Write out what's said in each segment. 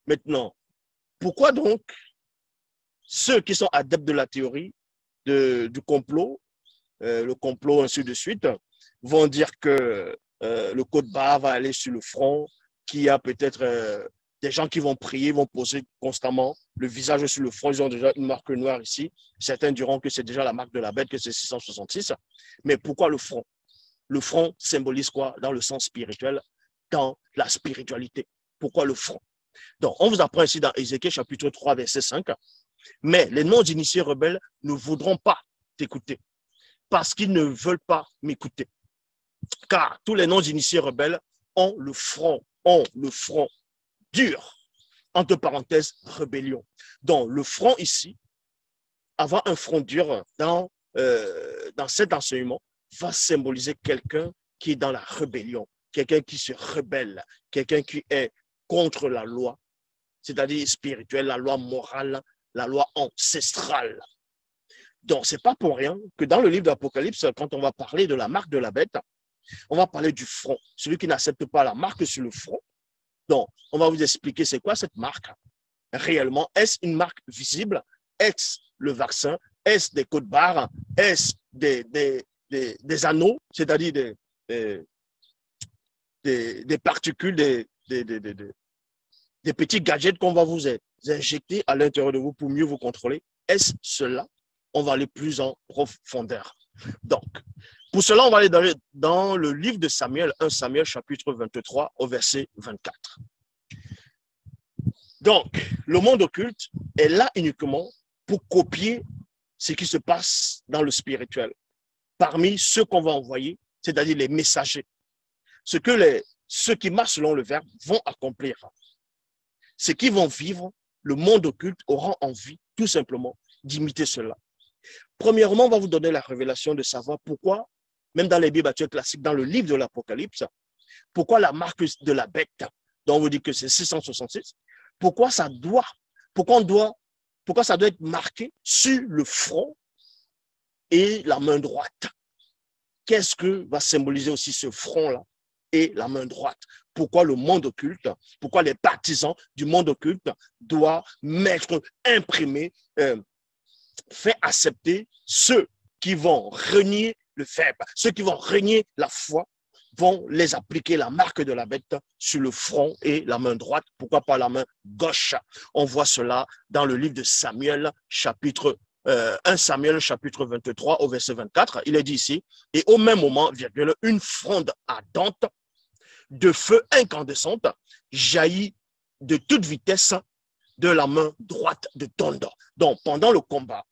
Maintenant, pourquoi donc ceux qui sont adeptes de la théorie du complot, le complot ainsi de suite, vont dire que le code barre va aller sur le front, qu'il y a peut-être des gens qui vont prier, vont poser constamment le visage sur le front. Ils ont déjà une marque noire ici. Certains diront que c'est déjà la marque de la bête, que c'est 666. Mais pourquoi le front? Le front symbolise quoi dans le sens spirituel, dans la spiritualité? Pourquoi le front? Donc, on vous apprend ici dans Ézéchiel chapitre 3, verset 5. Mais les non-initiés rebelles ne voudront pas t'écouter parce qu'ils ne veulent pas m'écouter. Car tous les non-initiés rebelles ont le front dur, entre parenthèses, rébellion. Donc, le front ici, avoir un front dur dans cet enseignement va symboliser quelqu'un qui est dans la rébellion, quelqu'un qui se rebelle, quelqu'un qui est contre la loi, c'est-à-dire spirituelle, la loi morale, la loi ancestrale. Donc, ce n'est pas pour rien que dans le livre de l'Apocalypse, quand on va parler de la marque de la bête, on va parler du front. Celui qui n'accepte pas la marque sur le front. Donc, on va vous expliquer c'est quoi cette marque. Réellement, est-ce une marque visible? Est-ce le vaccin? Est-ce des codes barres? Est-ce des anneaux, c'est-à-dire des particules, des petits gadgets qu'on va vous injecter à l'intérieur de vous pour mieux vous contrôler? Est-ce cela? On va aller plus en profondeur. Donc, pour cela, on va aller dans le livre de Samuel, 1 Samuel chapitre 23 au verset 24. Donc, le monde occulte est là uniquement pour copier ce qui se passe dans le spirituel. Parmi ceux qu'on va envoyer, c'est-à-dire les messagers, ceux qui marchent selon le verbe vont accomplir. Ceux qui vont vivre, le monde occulte auront envie, tout simplement, d'imiter cela. Premièrement, on va vous donner la révélation de savoir pourquoi, même dans les Bibles actuelles classiques, dans le livre de l'Apocalypse, pourquoi la marque de la bête, dont on vous dit que c'est 666, pourquoi ça doit être marqué sur le front et la main droite. Qu'est-ce que va symboliser aussi ce front-là et la main droite? Pourquoi le monde occulte, pourquoi les partisans du monde occulte doivent mettre, imprimer, faire accepter ceux qui vont renier le verbe, ceux qui vont renier la foi, vont les appliquer la marque de la bête sur le front et la main droite, pourquoi pas la main gauche? On voit cela dans le livre de Samuel, 1 Samuel, chapitre 23, au verset 24. Il est dit ici, et au même moment, virgule, une fronde ardente de feu incandescente jaillit de toute vitesse de la main droite de Tondo. Donc, pendant le combat,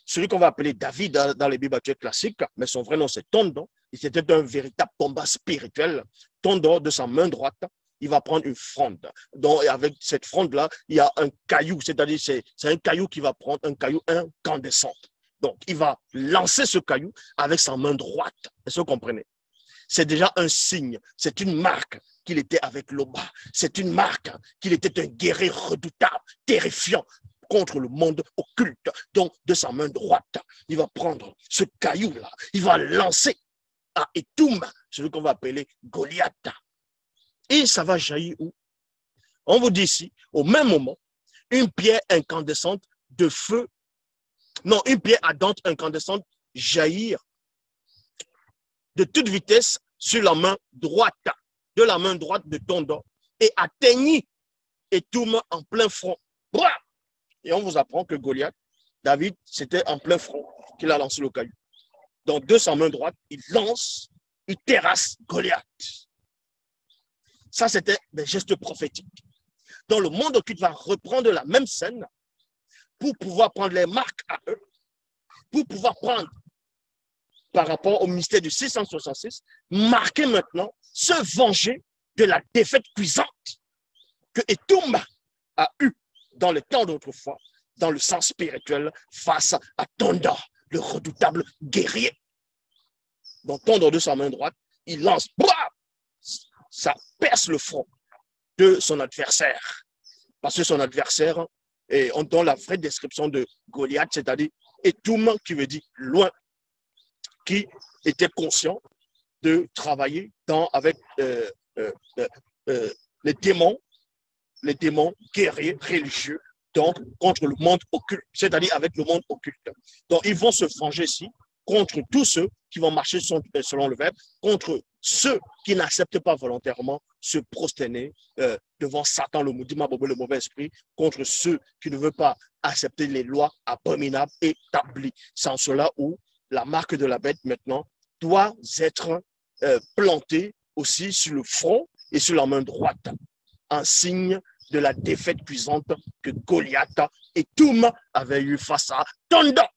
celui qu'on va appeler David dans les Bibles actuelles classiques, mais son vrai nom c'est Tondo, c'était un véritable combat spirituel. Tondo, de sa main droite, il va prendre une fronde. Donc, avec cette fronde-là, il y a un caillou, c'est-à-dire c'est un caillou qui va prendre, un caillou incandescent. Donc, il va lancer ce caillou avec sa main droite. Est-ce que vous comprenez? C'est déjà un signe, c'est une marque qu'il était avec Loba. C'est une marque qu'il était un guerrier redoutable, terrifiant contre le monde occulte. Donc, de sa main droite, il va prendre ce caillou-là, il va lancer à Étoum, celui qu'on va appeler Goliath. Et ça va jaillir où? On vous dit ici, au même moment, une pierre incandescente de feu, non, une pierre ardente incandescente jaillir de toute vitesse sur la main droite, de la main droite de Tondo, et atteignit Étoum en plein front. Et on vous apprend que Goliath, David, c'était en plein front qu'il a lancé le caillou. Donc, de sa main droite, il lance, il terrasse Goliath. Ça, c'était des gestes prophétiques. Donc, le monde occulte va reprendre la même scène pour pouvoir prendre les marques à eux, pour pouvoir prendre, par rapport au mystère du 666, marquer maintenant, se venger de la défaite cuisante que Étoum a eue dans le temps d'autrefois, dans le sens spirituel, face à Tondo, le redoutable guerrier. Donc, Tondo de sa main droite, il lance, ça perce le front de son adversaire. Parce que son adversaire, et on donne la vraie description de Goliath, c'est-à-dire Étoum, qui veut dire loin, qui était conscient de travailler avec les démons les démons guerriers religieux, donc contre le monde occulte, c'est-à-dire avec le monde occulte. Donc, ils vont se venger ici contre tous ceux qui vont marcher selon le verbe, contre ceux qui n'acceptent pas volontairement se prosterner devant Satan, le mauvais esprit, contre ceux qui ne veulent pas accepter les lois abominables établies. C'est en cela où la marque de la bête maintenant doit être plantée aussi sur le front et sur la main droite, en signe de la défaite cuisante que Goliath et Toum avaient eu face à Tonda.